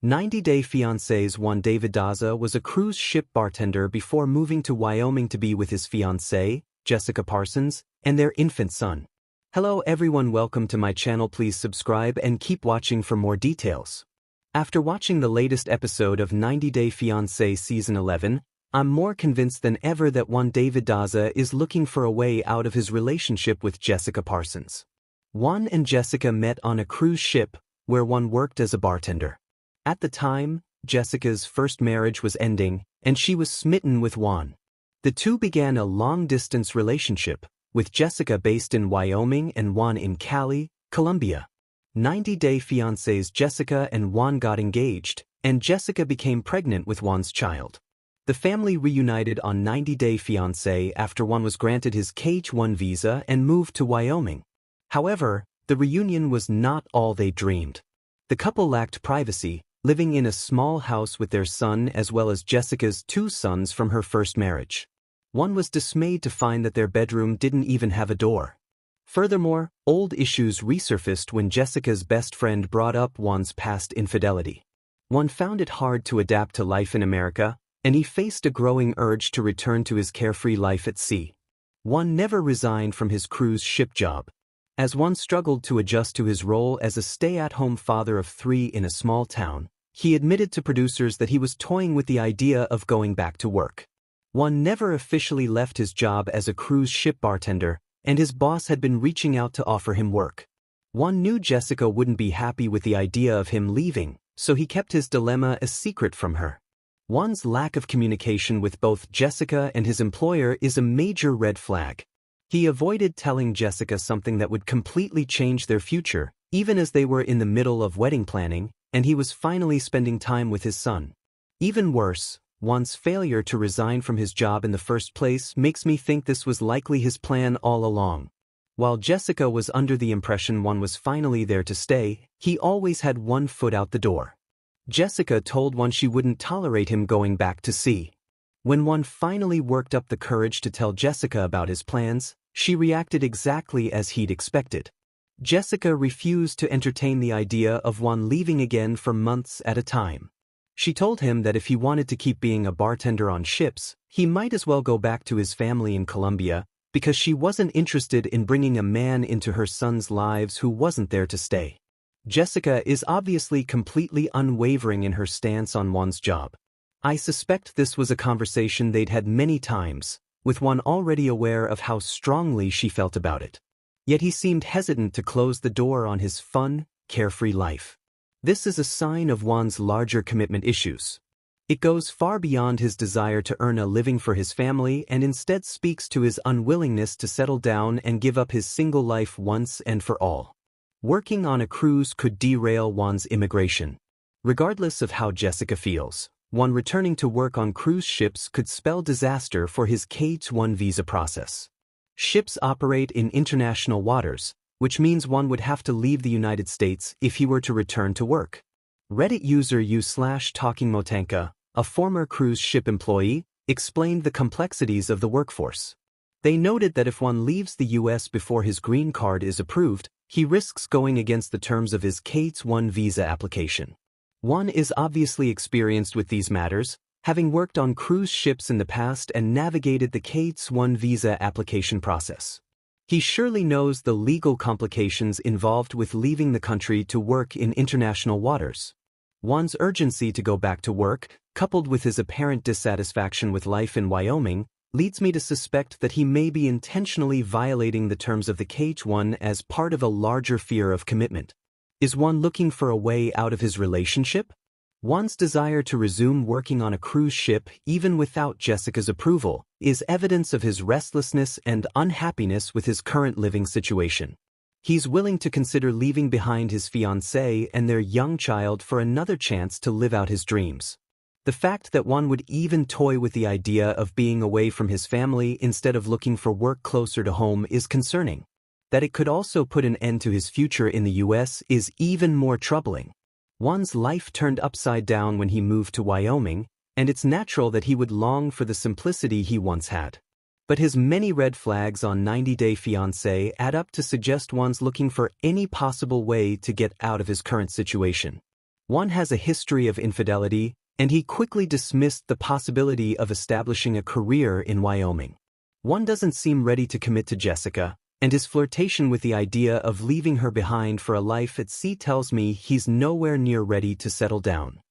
90-Day Fiancé's Juan Daza was a cruise ship bartender before moving to Wyoming to be with his fiancée, Jessica Parsons, and their infant son. Hello everyone, welcome to my channel. Please subscribe and keep watching for more details. After watching the latest episode of 90-Day Fiancé Season 11, I'm more convinced than ever that Juan Daza is looking for a way out of his relationship with Jessica Parsons. Juan and Jessica met on a cruise ship, where Juan worked as a bartender. At the time, Jessica's first marriage was ending, and she was smitten with Juan. The two began a long-distance relationship, with Jessica based in Wyoming and Juan in Cali, Colombia. 90-Day Fiancé's Jessica and Juan got engaged, and Jessica became pregnant with Juan's child. The family reunited on 90-Day Fiancé after Juan was granted his K-1 visa and moved to Wyoming. However, the reunion was not all they dreamed. The couple lacked privacy, living in a small house with their son as well as Jessica's two sons from her first marriage. Juan was dismayed to find that their bedroom didn't even have a door. Furthermore, old issues resurfaced when Jessica's best friend brought up Juan's past infidelity. Juan found it hard to adapt to life in America, and he faced a growing urge to return to his carefree life at sea. Juan never resigned from his cruise ship job. As Juan struggled to adjust to his role as a stay-at-home father of 3 in a small town, he admitted to producers that he was toying with the idea of going back to work. Juan never officially left his job as a cruise ship bartender, and his boss had been reaching out to offer him work. Juan knew Jessica wouldn't be happy with the idea of him leaving, so he kept his dilemma a secret from her. Juan's lack of communication with both Jessica and his employer is a major red flag. He avoided telling Jessica something that would completely change their future, even as they were in the middle of wedding planning, and he was finally spending time with his son. Even worse, Juan's failure to resign from his job in the first place makes me think this was likely his plan all along. While Jessica was under the impression Juan was finally there to stay, he always had one foot out the door. Jessica told Juan she wouldn't tolerate him going back to sea. When Juan finally worked up the courage to tell Jessica about his plans, she reacted exactly as he'd expected. Jessica refused to entertain the idea of Juan leaving again for months at a time. She told him that if he wanted to keep being a bartender on ships, he might as well go back to his family in Colombia, because she wasn't interested in bringing a man into her son's lives who wasn't there to stay. Jessica is obviously completely unwavering in her stance on Juan's job. I suspect this was a conversation they'd had many times, with Juan already aware of how strongly she felt about it. Yet he seemed hesitant to close the door on his fun, carefree life. This is a sign of Juan's larger commitment issues. It goes far beyond his desire to earn a living for his family and instead speaks to his unwillingness to settle down and give up his single life once and for all. Working on a cruise could derail Juan's immigration. Regardless of how Jessica feels, Juan returning to work on cruise ships could spell disaster for his K-1 visa process. Ships operate in international waters, which means Juan would have to leave the United States if he were to return to work. Reddit user u/TalkingMotanka, a former cruise ship employee, explained the complexities of the workforce. They noted that if Juan leaves the U.S. before his green card is approved, he risks going against the terms of his K-1 visa application. Juan is obviously experienced with these matters, having worked on cruise ships in the past and navigated the K-1 visa application process. He surely knows the legal complications involved with leaving the country to work in international waters. Juan's urgency to go back to work, coupled with his apparent dissatisfaction with life in Wyoming, leads me to suspect that he may be intentionally violating the terms of the K-1 as part of a larger fear of commitment. Is Juan looking for a way out of his relationship? Juan's desire to resume working on a cruise ship, even without Jessica's approval, is evidence of his restlessness and unhappiness with his current living situation. He's willing to consider leaving behind his fiancée and their young child for another chance to live out his dreams. The fact that Juan would even toy with the idea of being away from his family instead of looking for work closer to home is concerning. That it could also put an end to his future in the U.S. is even more troubling. Juan's life turned upside down when he moved to Wyoming, and it's natural that he would long for the simplicity he once had. But his many red flags on 90-Day Fiancé add up to suggest Juan's looking for any possible way to get out of his current situation. Juan has a history of infidelity, and he quickly dismissed the possibility of establishing a career in Wyoming. Juan doesn't seem ready to commit to Jessica, and his flirtation with the idea of leaving her behind for a life at sea tells me he's nowhere near ready to settle down.